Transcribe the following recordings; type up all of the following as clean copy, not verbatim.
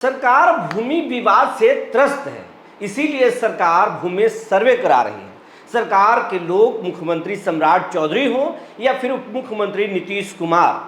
सरकार भूमि विवाद से त्रस्त है, इसीलिए सरकार भूमि सर्वे करा रही है। सरकार के लोग मुख्यमंत्री सम्राट चौधरी हों या फिर उप मुख्यमंत्री नीतीश कुमार,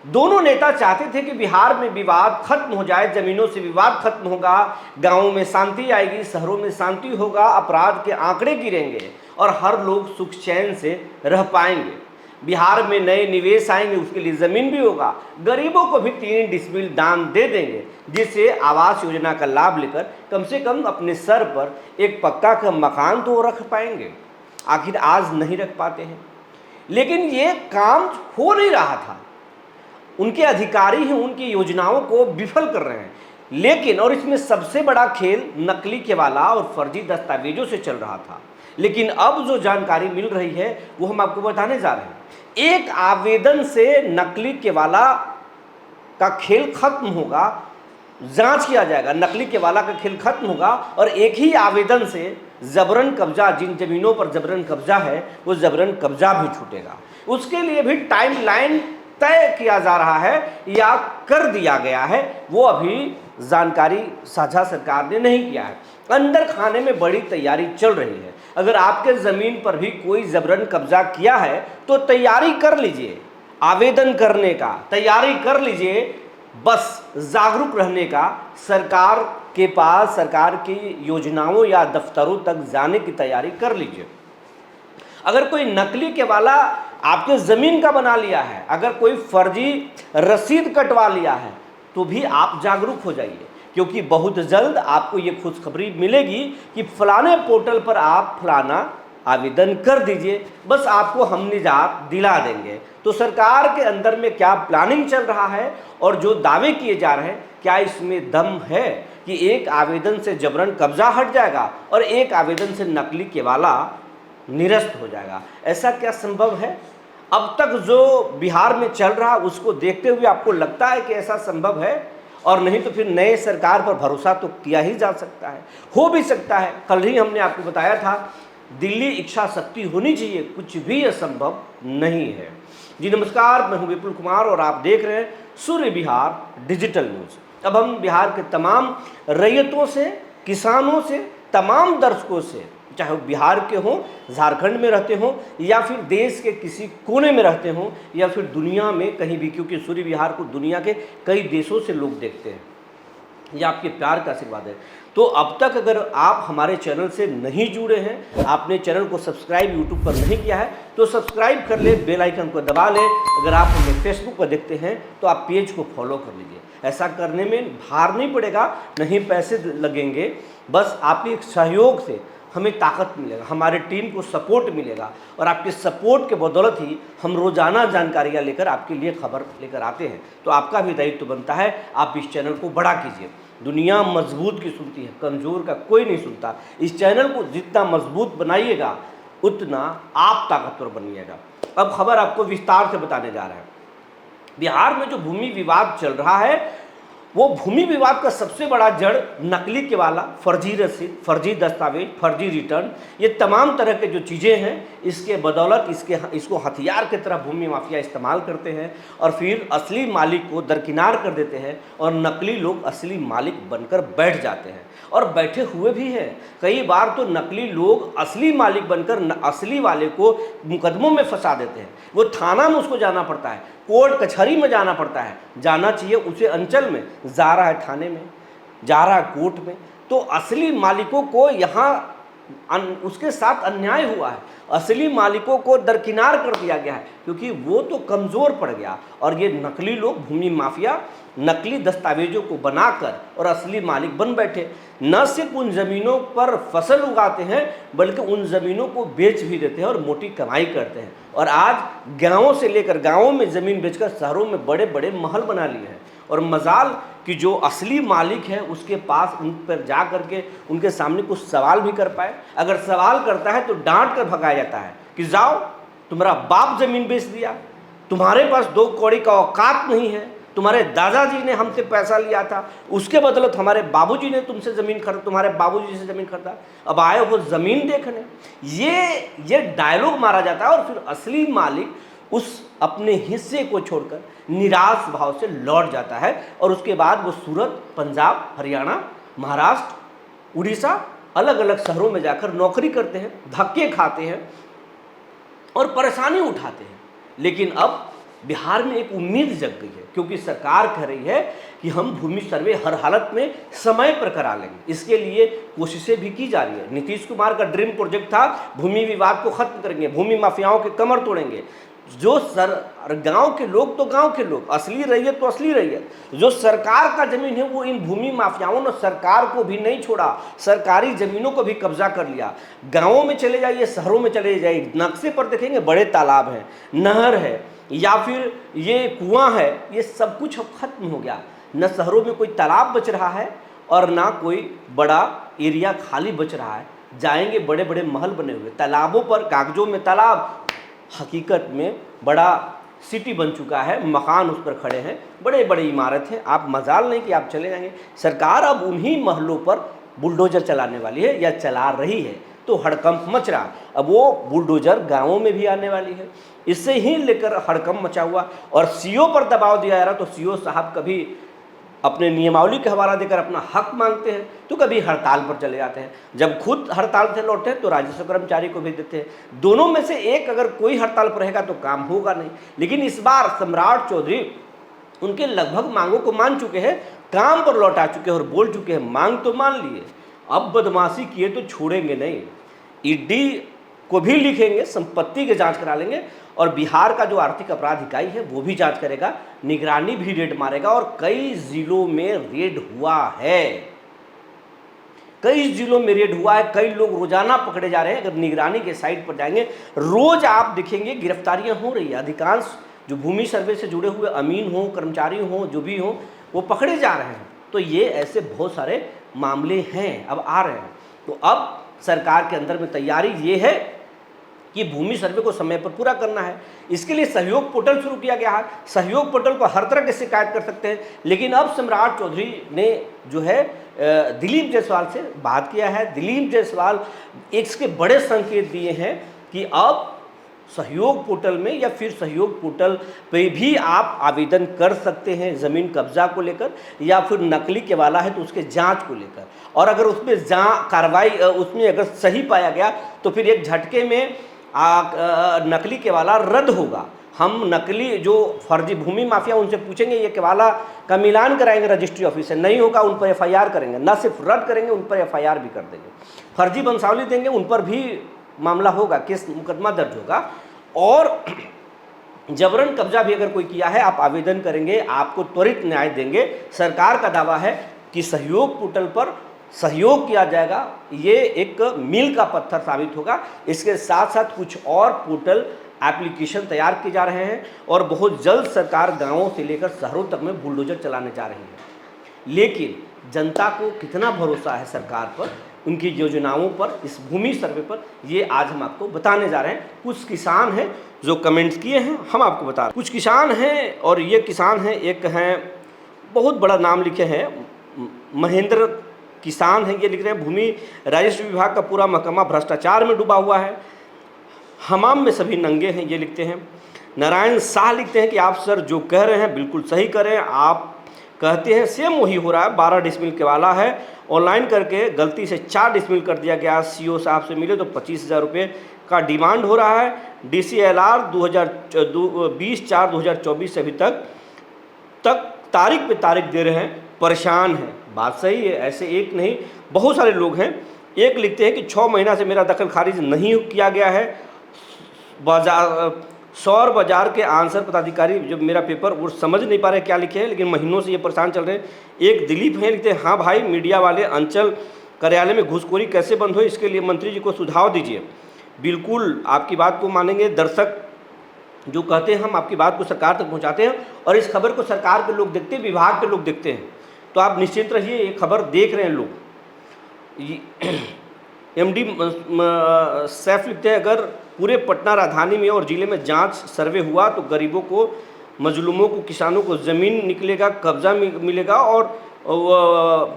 दोनों नेता चाहते थे कि बिहार में विवाद खत्म हो जाए, जमीनों से विवाद खत्म होगा, गांवों में शांति आएगी, शहरों में शांति होगा, अपराध के आंकड़े गिरेंगे और हर लोग सुख चैन से रह पाएंगे। बिहार में नए निवेश आएंगे, उसके लिए ज़मीन भी होगा, गरीबों को भी 3 डिसमिल दान दे देंगे, जिससे आवास योजना का लाभ लेकर कम से कम अपने सर पर एक पक्का का मकान तो रख पाएंगे। आखिर आज नहीं रख पाते हैं, लेकिन ये काम हो नहीं रहा था। उनके अधिकारी हैं, उनकी योजनाओं को विफल कर रहे हैं। लेकिन और इसमें सबसे बड़ा खेल नकली केवाला और फर्जी दस्तावेजों से चल रहा था। लेकिन अब जो जानकारी मिल रही है वो हम आपको बताने जा रहे हैं। एक आवेदन से नकली केवाला का खेल खत्म होगा, जांच किया जाएगा, नकली केवाला का खेल खत्म होगा और एक ही आवेदन से जबरन कब्जा, जिन जमीनों पर जबरन कब्जा है वो जबरन कब्जा भी छूटेगा। उसके लिए भी टाइमलाइन तय किया जा रहा है या कर दिया गया है, वो अभी जानकारी साझा सरकार ने नहीं किया है। अंदर खाने में बड़ी तैयारी चल रही है। अगर आपके ज़मीन पर भी कोई जबरन कब्जा किया है तो तैयारी कर लीजिए, आवेदन करने का तैयारी कर लीजिए, बस जागरूक रहने का, सरकार के पास सरकार की योजनाओं या दफ्तरों तक जाने की तैयारी कर लीजिए। अगर कोई नकली केवाला आपके ज़मीन का बना लिया है, अगर कोई फर्जी रसीद कटवा लिया है, तो भी आप जागरूक हो जाइए, क्योंकि बहुत जल्द आपको ये खुशखबरी मिलेगी कि फलाने पोर्टल पर आप फलाना आवेदन कर दीजिए, बस आपको हम निजात दिला देंगे। तो सरकार के अंदर में क्या प्लानिंग चल रहा है और जो दावे किए जा रहे हैं, क्या इसमें दम है कि एक आवेदन से जबरन कब्जा हट जाएगा और एक आवेदन से नकली केवाला निरस्त हो जाएगा? ऐसा क्या संभव है? अब तक जो बिहार में चल रहा उसको देखते हुए आपको लगता है कि ऐसा संभव है? और नहीं तो फिर नए सरकार पर भरोसा तो किया ही जा सकता है, हो भी सकता है। कल ही हमने आपको बताया था, दिल्ली इच्छा शक्ति होनी चाहिए, कुछ भी असंभव नहीं है। जी नमस्कार, मैं हूं विपुल कुमार और आप देख रहे हैं सूर्य बिहार डिजिटल न्यूज़। अब हम बिहार के तमाम रैयतों से, किसानों से, तमाम दर्शकों से, चाहे वो बिहार के हों, झारखंड में रहते हों या फिर देश के किसी कोने में रहते हों या फिर दुनिया में कहीं भी, क्योंकि सूर्य बिहार को दुनिया के कई देशों से लोग देखते हैं, यह आपके प्यार का आशीर्वाद है। तो अब तक अगर आप हमारे चैनल से नहीं जुड़े हैं, आपने चैनल को सब्सक्राइब यूट्यूब पर नहीं किया है तो सब्सक्राइब कर ले, बेल आइकन को दबा लें। अगर आप हमें फेसबुक पर देखते हैं तो आप पेज को फॉलो कर लीजिए। ऐसा करने में भार नहीं पड़ेगा, नहीं पैसे लगेंगे, बस आपके सहयोग से हमें ताकत मिलेगा, हमारे टीम को सपोर्ट मिलेगा और आपके सपोर्ट के बदौलत ही हम रोज़ाना जानकारियाँ लेकर आपके लिए खबर लेकर आते हैं। तो आपका भी दायित्व बनता है, आप इस चैनल को बड़ा कीजिए। दुनिया मजबूत की सुनती है, कमज़ोर का कोई नहीं सुनता। इस चैनल को जितना मजबूत बनाइएगा उतना आप ताकतवर बनिएगा। अब खबर आपको विस्तार से बताने जा रहे हैं। बिहार में जो भूमि विवाद चल रहा है, वो भूमि विवाद का सबसे बड़ा जड़ नकली केवाला, फर्जी रसीद, फर्जी दस्तावेज, फर्जी रिटर्न, ये तमाम तरह के जो चीज़ें हैं, इसके बदौलत इसको हथियार की तरह भूमि माफिया इस्तेमाल करते हैं और फिर असली मालिक को दरकिनार कर देते हैं और नकली लोग असली मालिक बनकर बैठ जाते हैं और बैठे हुए भी हैं। कई बार तो नकली लोग असली मालिक बनकर असली वाले को मुकदमों में फंसा देते हैं। वो थाना में उसको जाना पड़ता है, कोर्ट कचहरी में जाना पड़ता है, जाना चाहिए उसे अंचल में, जा रहा है थाने में, जा रहा है कोर्ट में। तो असली मालिकों को यहाँ उसके साथ अन्याय हुआ है, असली मालिकों को दरकिनार कर दिया गया है, क्योंकि वो तो कमज़ोर पड़ गया और ये नकली लोग, भूमि माफिया, नकली दस्तावेजों को बनाकर और असली मालिक बन बैठे। न सिर्फ उन ज़मीनों पर फसल उगाते हैं बल्कि उन ज़मीनों को बेच भी देते हैं और मोटी कमाई करते हैं। और आज गाँवों से लेकर, गाँवों में ज़मीन बेचकर शहरों में बड़े बड़े महल बना लिए हैं। और मजाल कि जो असली मालिक है उसके पास उन पर जा करके उनके सामने कुछ सवाल भी कर पाए। अगर सवाल करता है तो डांट कर भगाया जाता है कि जाओ, तुम्हारा बाप ज़मीन बेच दिया, तुम्हारे पास 2 कौड़ी का औकात नहीं है, तुम्हारे दादाजी ने हमसे पैसा लिया था, उसके बदौलत हमारे बाबूजी ने तुमसे ज़मीन खरीदा, तुम्हारे बाबूजी से ज़मीन खरीदा, अब आए हो ज़मीन देखने। ये डायलॉग मारा जाता है और फिर असली मालिक उस अपने हिस्से को छोड़कर निराश भाव से लौट जाता है और उसके बाद वो सूरत, पंजाब, हरियाणा, महाराष्ट्र, उड़ीसा अलग अलग शहरों में जाकर नौकरी करते हैं, धक्के खाते हैं और परेशानी उठाते हैं। लेकिन अब बिहार में एक उम्मीद जग गई है, क्योंकि सरकार कह रही है कि हम भूमि सर्वे हर हालत में समय पर करा लेंगे। इसके लिए कोशिशें भी की जा रही है। नीतीश कुमार का ड्रीम प्रोजेक्ट था भूमि विवाद को खत्म करेंगे, भूमि माफियाओं के कमर तोड़ेंगे। जो गांव के लोग तो गांव के लोग, असली रैयत तो असली रैयत, जो सरकार का जमीन है वो इन भूमि माफियाओं ने सरकार को भी नहीं छोड़ा, सरकारी जमीनों को भी कब्जा कर लिया। गांवों में चले जाइए, शहरों में चले जाइए, नक्शे पर देखेंगे बड़े तालाब हैं, नहर है या फिर ये कुआं है, ये सब कुछ अब खत्म हो गया। न शहरों में कोई तालाब बच रहा है और ना कोई बड़ा एरिया खाली बच रहा है। जाएंगे बड़े बड़े महल बने हुए, तालाबों पर कागजों में तालाब, हकीकत में बड़ा सिटी बन चुका है, मकान उस पर खड़े हैं, बड़े बड़े इमारत हैं। आप मजाल नहीं कि आप चले जाएंगे। सरकार अब उन्हीं महलों पर बुलडोजर चलाने वाली है या चला रही है, तो हड़कंप मच रहा। अब वो बुलडोजर गांवों में भी आने वाली है, इससे ही लेकर हड़कंप मचा हुआ। और सीओ पर दबाव दिया जा रहा, तो सीओ साहब कभी अपने नियमावली का हवाला देकर अपना हक मांगते हैं, तो कभी हड़ताल पर चले जाते हैं। जब खुद हड़ताल से लौटते हैं तो राजस्व कर्मचारी को भेज देते हैं। दोनों में से एक अगर कोई हड़ताल पर रहेगा तो काम होगा नहीं। लेकिन इस बार सम्राट चौधरी उनके लगभग मांगों को मान चुके हैं, काम पर लौटा चुके हैं और बोल चुके हैं, मांग तो मान लिए, अब बदमाशी किए तो छोड़ेंगे नहीं। ईडी को भी लिखेंगे, संपत्ति की जांच करा लेंगे और बिहार का जो आर्थिक अपराध इकाई है वो भी जांच करेगा, निगरानी भी रेड मारेगा। और कई जिलों में रेड हुआ है, कई जिलों में रेड हुआ है, कई लोग रोजाना पकड़े जा रहे हैं। अगर निगरानी के साइट पर जाएंगे रोज आप देखेंगे गिरफ्तारियां हो रही है। अधिकांश जो भूमि सर्वे से जुड़े हुए अमीन हो, कर्मचारी हो, जो भी हो, वो पकड़े जा रहे हैं। तो ये ऐसे बहुत सारे मामले हैं, अब आ रहे हैं। तो अब सरकार के अंदर में तैयारी ये है कि भूमि सर्वे को समय पर पूरा करना है। इसके लिए सहयोग पोर्टल शुरू किया गया है। सहयोग पोर्टल पर हर तरह की शिकायत कर सकते हैं। लेकिन अब सम्राट चौधरी ने जो है दिलीप जायसवाल से बात किया है। दिलीप जायसवाल इसके बड़े संकेत दिए हैं कि अब सहयोग पोर्टल में या फिर सहयोग पोर्टल पे भी आप आवेदन कर सकते हैं ज़मीन कब्जा को लेकर, या फिर नकली केवाला है तो उसके जांच को लेकर। और अगर उसमें कार्रवाई उसमें अगर सही पाया गया तो फिर एक झटके में नकली केवाला रद्द होगा। हम नकली जो फर्जी भूमि माफिया उनसे पूछेंगे, ये केवाला का मिलान कराएंगे रजिस्ट्री ऑफिस से, नहीं होगा उन पर एफआईआर करेंगे, न सिर्फ रद्द करेंगे उन पर एफआईआर भी कर देंगे। फर्जी वंशावली देंगे, उन पर भी मामला होगा, केस मुकदमा दर्ज होगा। और जबरन कब्जा भी अगर कोई किया है, आप आवेदन करेंगे, आपको त्वरित न्याय देंगे। सरकार का दावा है कि सहयोग पोर्टल पर सहयोग किया जाएगा, ये एक मील का पत्थर साबित होगा। इसके साथ साथ कुछ और पोर्टल एप्लीकेशन तैयार किए जा रहे हैं और बहुत जल्द सरकार गांवों से लेकर शहरों तक में बुलडोजर चलाने जा रही है। लेकिन जनता को कितना भरोसा है सरकार पर, उनकी योजनाओं पर, इस भूमि सर्वे पर, ये आज हम आपको बताने जा रहे हैं। कुछ किसान हैं जो कमेंट्स किए हैं, हम आपको बता रहे हैं। कुछ किसान हैं और ये किसान हैं, एक हैं बहुत बड़ा नाम लिखे हैं, महेंद्र किसान हैं। ये लिख रहे हैं भूमि राजस्व विभाग का पूरा महकमा भ्रष्टाचार में डूबा हुआ है, हमाम में सभी नंगे हैं, ये लिखते हैं। नारायण शाह लिखते हैं कि आप सर जो कह रहे हैं बिल्कुल सही करें, आप कहते हैं सेम वही हो रहा है। 12 डिसमिल केवाला है, ऑनलाइन करके गलती से 4 डिसमिल कर दिया गया। सीओ साहब से मिले तो 25,000 रुपये का डिमांड हो रहा है। DCLR 20/4/2024 से अभी तक तारीख पे तारीख दे रहे हैं, परेशान हैं। बात सही है, ऐसे एक नहीं बहुत सारे लोग हैं। एक लिखते हैं कि 6 महीना से मेरा दखल खारिज नहीं किया गया है। सौर बाजार के आंसर पदाधिकारी जो मेरा पेपर वो समझ नहीं पा रहे क्या लिखे हैं, लेकिन महीनों से ये परेशान चल रहे हैं। एक दिलीप हैं, लिखते हैं हाँ भाई, मीडिया वाले अंचल कार्यालय में घूसखोरी कैसे बंद हो, इसके लिए मंत्री जी को सुझाव दीजिए। बिल्कुल आपकी बात को मानेंगे। दर्शक जो कहते हैं हम आपकी बात को सरकार तक पहुँचाते हैं और इस खबर को सरकार के लोग देखते हैं, विभाग के लोग देखते हैं, तो आप निश्चिंत रहिए, ये खबर देख रहे हैं लोग। MD सैफ लिखते हैं अगर पूरे पटना राजधानी में और ज़िले में जांच सर्वे हुआ तो गरीबों को, मजलूमों को, किसानों को ज़मीन निकलेगा, कब्जा मिलेगा और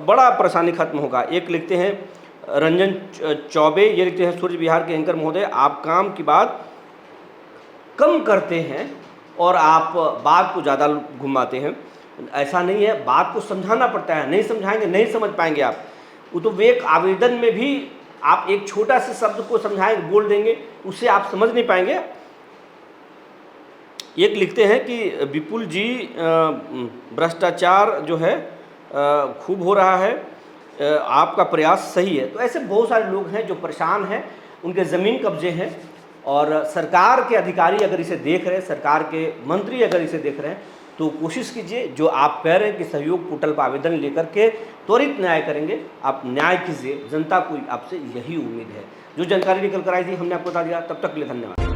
बड़ा परेशानी खत्म होगा। एक लिखते हैं रंजन चौबे, ये लिखते हैं सूर्य बिहार के एंकर महोदय, आप काम की बात कम करते हैं और आप बात को ज़्यादा घुमाते हैं। ऐसा नहीं है, बात को समझाना पड़ता है, नहीं समझाएंगे नहीं समझ पाएंगे आप। वो तो एक आवेदन में भी आप एक छोटा से शब्द को समझाएंगे, बोल देंगे, उससे आप समझ नहीं पाएंगे। एक लिखते हैं कि विपुल जी भ्रष्टाचार जो है खूब हो रहा है, आपका प्रयास सही है। तो ऐसे बहुत सारे लोग हैं जो परेशान हैं, उनके ज़मीन कब्जे हैं, और सरकार के अधिकारी अगर इसे देख रहे हैं, सरकार के मंत्री अगर इसे देख रहे हैं, तो कोशिश कीजिए, जो आप कह रहे हैं कि सहयोग पोर्टल पर आवेदन लेकर के त्वरित न्याय करेंगे, आप न्याय कीजिए। जनता को आपसे यही उम्मीद है। जो जानकारी निकल कर आई थी हमने आपको बता दिया। तब तक के लिए धन्यवाद।